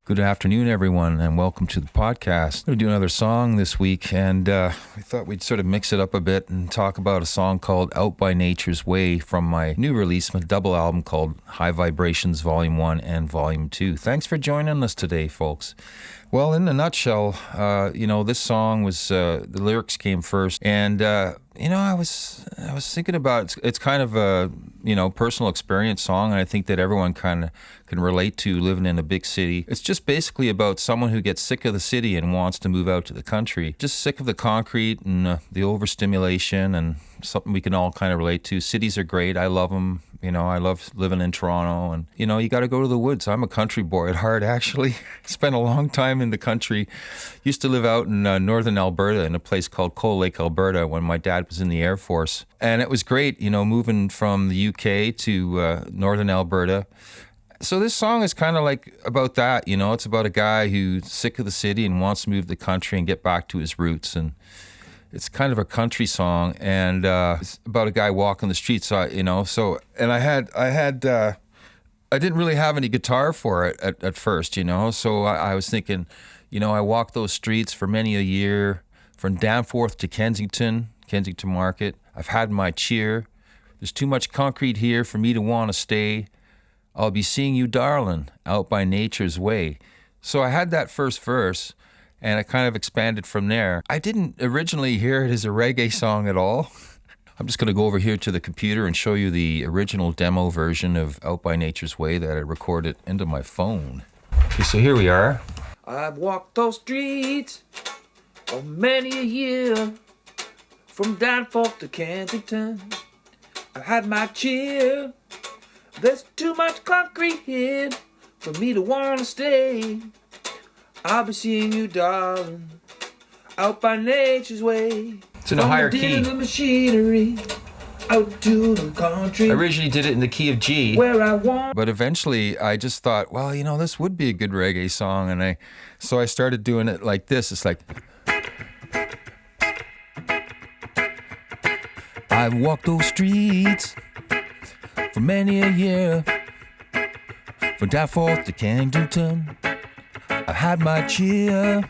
Good afternoon, everyone, and welcome to the podcast. I'm going to do another song this week, and we thought we'd sort of mix it up a bit and talk about a song called Out by Nature's Way from my new release, my double album called High Vibrations Volume 1 and Volume 2. Thanks for joining us today, folks. Well, in a nutshell, this song was, the lyrics came first, and, I was thinking about, it's kind of a, personal experience song, and I think that everyone kind of can relate to living in a big city. It's just basically about someone who gets sick of the city and wants to move out to the country. Just sick of the concrete and the overstimulation, and something we can all kind of relate to. Cities are great. I love them. I love living in Toronto, and, you got to go to the woods. I'm a country boy at heart, actually. Spent a long time in the country. Used to live out in northern Alberta in a place called Cold Lake, Alberta, when my dad was in the Air Force. And it was great, moving from the UK to northern Alberta. So this song is kind of like about that, It's about a guy who's sick of the city and wants to move to the country and get back to his roots. And it's kind of a country song, and it's about a guy walking the streets, I didn't really have any guitar for it at first, so I was thinking, I walked those streets for many a year, from Danforth to Kensington Market. I've had my cheer. There's too much concrete here for me to want to stay. I'll be seeing you, darling, out by nature's way. So I had that first verse, and I kind of expanded from there. I didn't originally hear it as a reggae song at all. I'm just going to go over here to the computer and show you the original demo version of Out by Nature's Way that I recorded into my phone. Okay, so here we are. I've walked those streets for many a year, from Danforth to Kensington. I've had my cheer. There's too much concrete here for me to want to stay. I'll be seeing you, darling, out by nature's way. It's in a higher key. The machinery, out to the country. I originally did it in the key of G, where I want. But eventually I just thought, well, this would be a good reggae song, and so I started doing it like this. It's like, I've walked those streets for many a year, from Danforth to Kensington. I've had my cheer.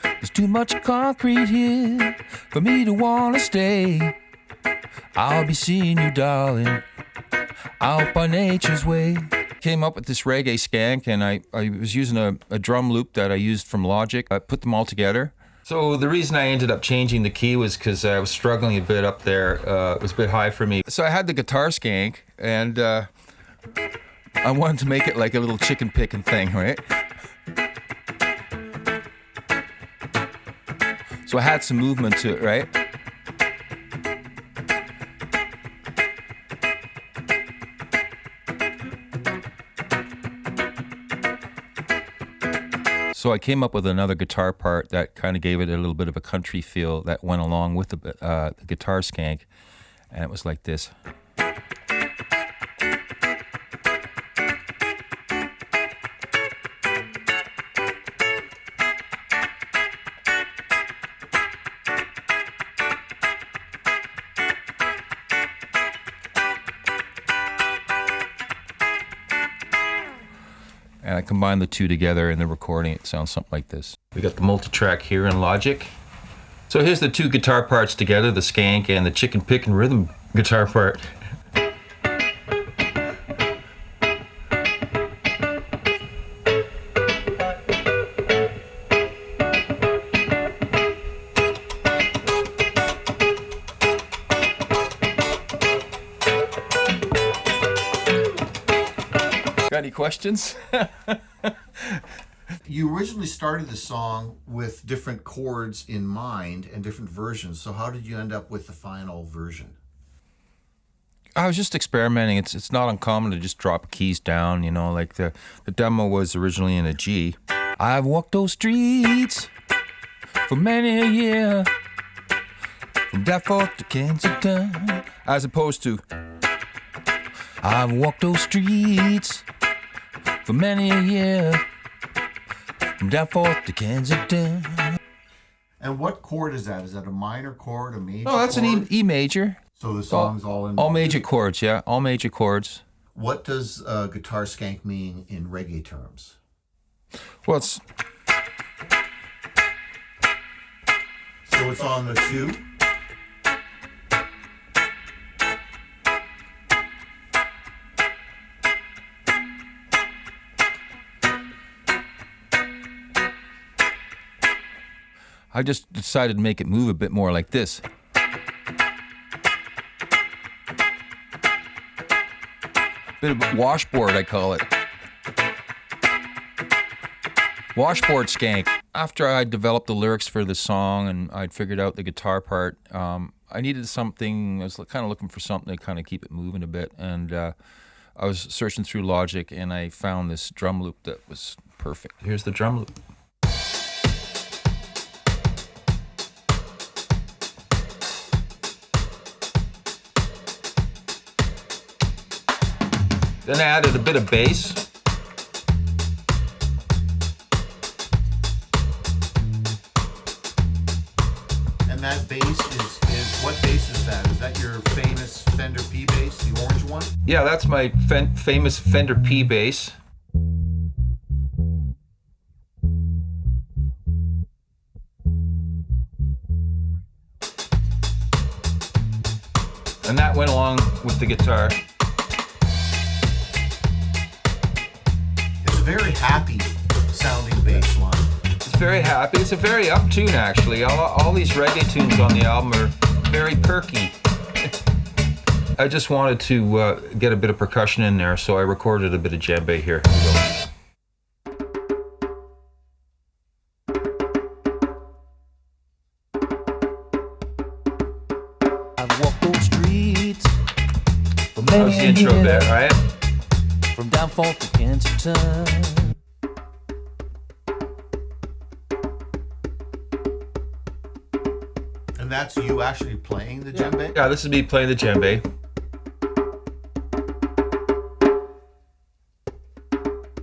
There's too much concrete here for me to want to stay. I'll be seeing you, darling, out by nature's way. Came up with this reggae skank, and I was using a drum loop that I used from Logic. I put them all together. So the reason I ended up changing the key was because I was struggling a bit up there. It was a bit high for me. So I had the guitar skank, and I wanted to make it like a little chicken picking thing, right? So I had some movement to it, right? So I came up with another guitar part that kind of gave it a little bit of a country feel that went along with the guitar skank, and it was like this. And I combined the two together in the recording. It sounds something like this. We got the multi-track here in Logic. So here's the two guitar parts together, the skank and the chicken picking rhythm guitar part. Got any questions? You originally started the song with different chords in mind and different versions. So how did you end up with the final version? I was just experimenting. It's not uncommon to just drop keys down, like the demo was originally in a G. I've walked those streets for many a year, from Danforth to Kensington, as opposed to I've walked those streets for many a year, from Danforth to Kensington. And what chord is that? Is that a minor chord, a major Oh, that's chord? an E major. So the song's all in... All major chords, yeah. All major chords. What does guitar skank mean in reggae terms? Well, it's So it's on the 2. I just decided to make it move a bit more like this. Bit of washboard, I call it. Washboard skank. After I developed the lyrics for the song and I'd figured out the guitar part, I needed something. I was kind of looking for something to kind of keep it moving a bit. And I was searching through Logic and I found this drum loop that was perfect. Here's the drum loop. Then I added a bit of bass. And that bass is what bass is that? Is that your famous Fender P bass, the orange one? Yeah, that's my famous Fender P bass. And that went along with the guitar. It's a very happy sounding bass line. It's very happy. It's a very up tune, actually. All these reggae tunes on the album are very perky. I just wanted to get a bit of percussion in there, so I recorded a bit of djembe here. I've walked those streets for That many was the intro years, bit, right? from Danforth to Kensington. And that's you actually playing the djembe? Yeah, this is me playing the djembe.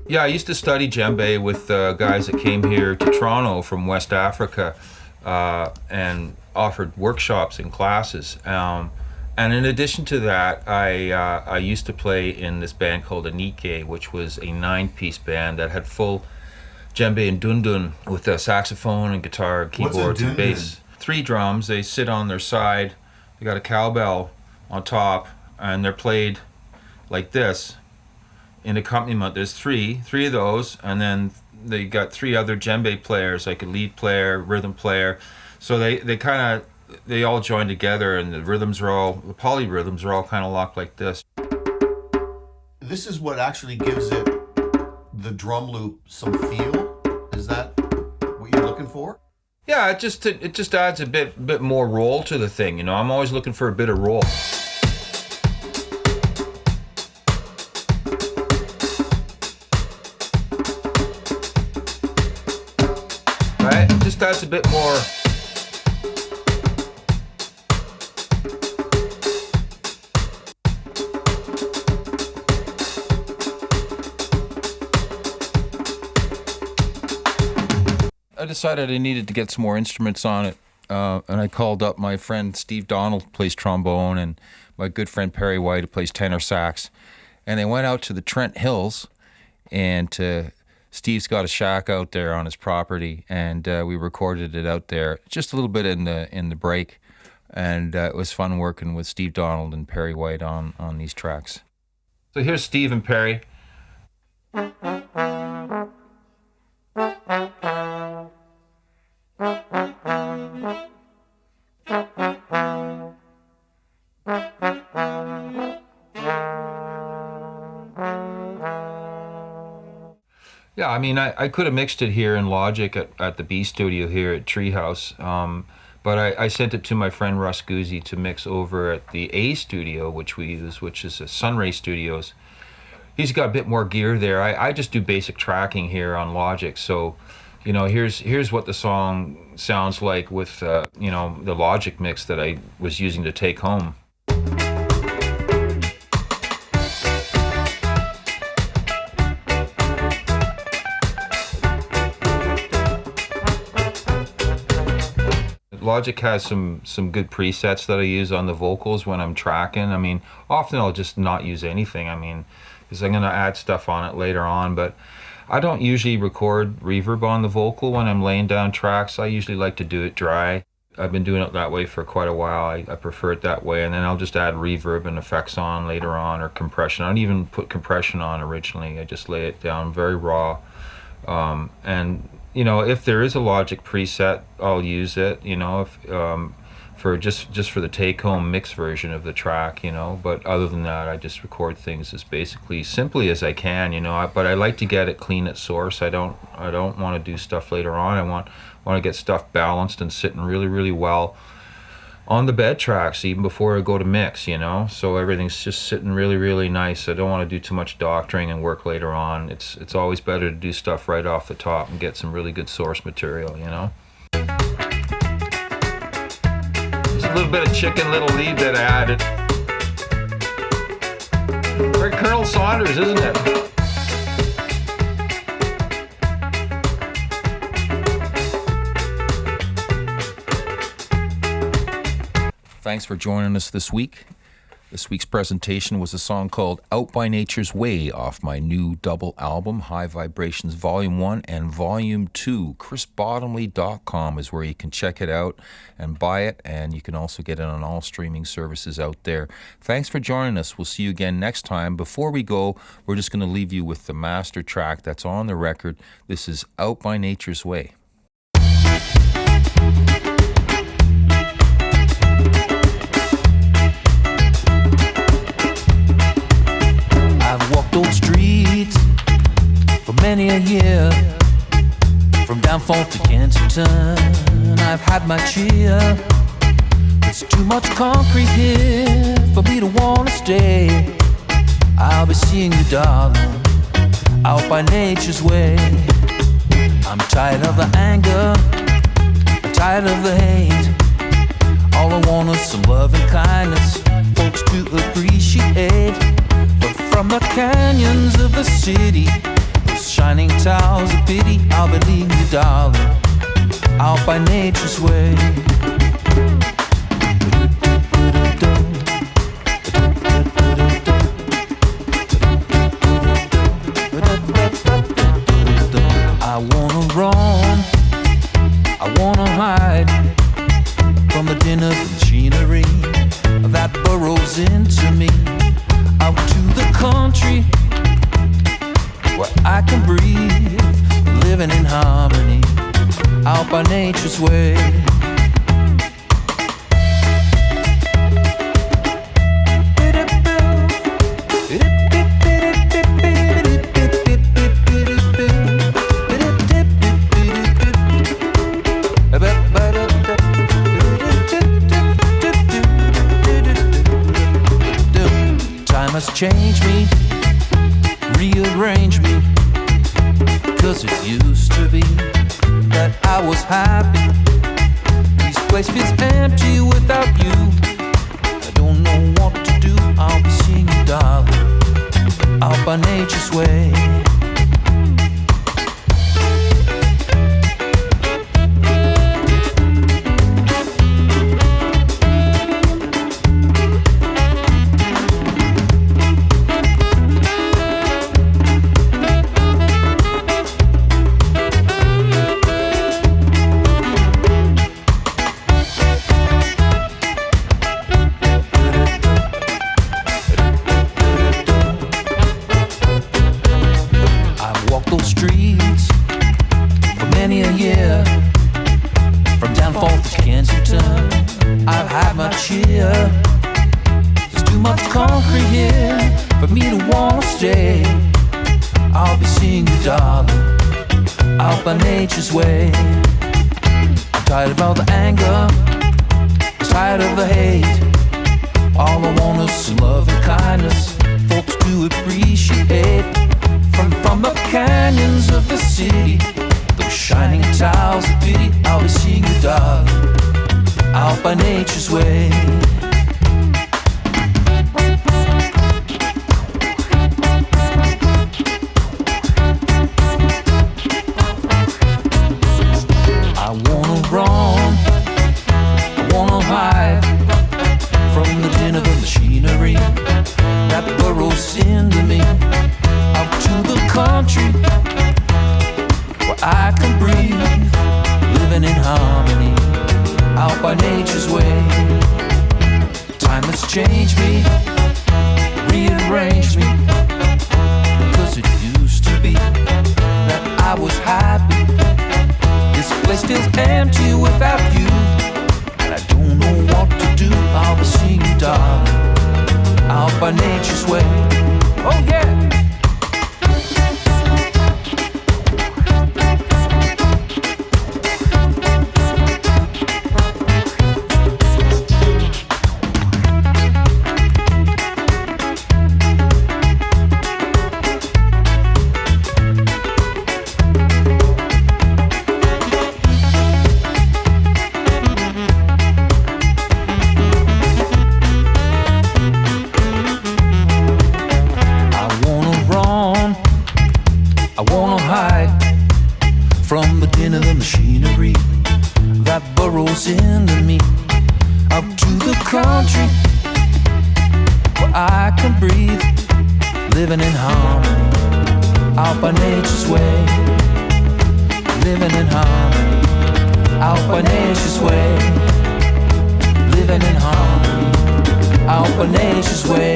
Yeah, I used to study djembe with guys that came here to Toronto from West Africa and offered workshops and classes. And in addition to that, I used to play in this band called Anike, which was a 9-piece band that had full djembe and dundun with a saxophone and guitar, keyboards and bass. 3 drums, they sit on their side, they got a cowbell on top, and they're played like this. In accompaniment, there's three of those, and then they got 3 other djembe players, like a lead player, rhythm player. So they all join together, and the polyrhythms are all kind of locked like this. This is what actually gives it, the drum loop, some feel. Is that what you're looking for? Yeah, it just adds a bit more roll to the thing. You know, I'm always looking for a bit of roll. Right? It just adds a bit more. I decided I needed to get some more instruments on it, and I called up my friend Steve Donald, who plays trombone, and my good friend Perry White, who plays tenor sax, and they went out to the Trent Hills, and Steve's got a shack out there on his property, and we recorded it out there, just a little bit in the break, and it was fun working with Steve Donald and Perry White on these tracks. So here's Steve and Perry. Yeah, I mean, I could have mixed it here in Logic at the B studio here at Treehouse, but I sent it to my friend Russ Goozee to mix over at the A studio, which we use, which is Sunray Studios. He's got a bit more gear there. I just do basic tracking here on Logic, so you know, here's what the song sounds like with you know, the Logic mix that I was using to take home. Logic has some good presets that I use on the vocals when I'm tracking. I mean, often I'll just not use anything. I mean, because I'm going to add stuff on it later on. But I don't usually record reverb on the vocal when I'm laying down tracks. I usually like to do it dry. I've been doing it that way for quite a while. I prefer it that way, and then I'll just add reverb and effects on later on, or compression. I don't even put compression on originally. I just lay it down very raw. And you know, if there is a Logic preset, I'll use it. You know, if for just for the take-home mix version of the track. You know, but other than that, I just record things as basically simply as I can. You know, but I like to get it clean at source. I don't want to do stuff later on. I want to get stuff balanced and sitting really, really well on the bed tracks even before I go to mix, you know, so everything's just sitting really, really nice. I don't want to do too much doctoring and work later on. It's always better to do stuff right off the top and get some really good source material, you know. There's a little bit of Chicken Little lead that I added. Very Colonel Saunders, isn't it? Thanks for joining us this week. This week's presentation was a song called Out by Nature's Way off my new double album, High Vibrations Volume 1 and Volume 2. ChrisBottomley.com is where you can check it out and buy it, and you can also get it on all streaming services out there. Thanks for joining us. We'll see you again next time. Before we go, we're just going to leave you with the master track that's on the record. This is Out by Nature's Way. I've walked old streets for many a year, from Downfall to Kensington. I've had my cheer. There's too much concrete here for me to want to stay. I'll be seeing you, darling, out by nature's way. I'm tired of the anger, I'm tired of the hate. All I want is some love and kindness, folks to appreciate. But from the canyons of the city, those shining towers of pity, I'll be leading you, darling, out by nature's way. I wanna run, I wanna hide from the din of machinery that burrows into me. Out to the country where I can breathe, living in harmony, out by nature's way. Change me, rearrange me, 'cause it used to be that I was happy. This place feels empty without you. I don't know what to do. I'll be seeing you, darling, out by nature's way. Nature's way. I'm tired of all the anger, I'm tired of the hate. All I want is some love and kindness, folks to appreciate. From the canyons of the city, those shining towers of pity, I'll be seeing you, darling, out by nature's way. That burrows into me, out to the country I can breathe, living in harmony, out by nature's way. Time has changed me, rearranged me, 'cause it used to be that I was happy. This place feels empty without you, and I don't know what to do. I'll be seeing you, darling, out by nature's way. Oh yeah. From the din of the machinery that burrows into me, out to the country where I can breathe, living in harmony, out by nature's way. Living in harmony, out by nature's way. Living in harmony, out by nature's way.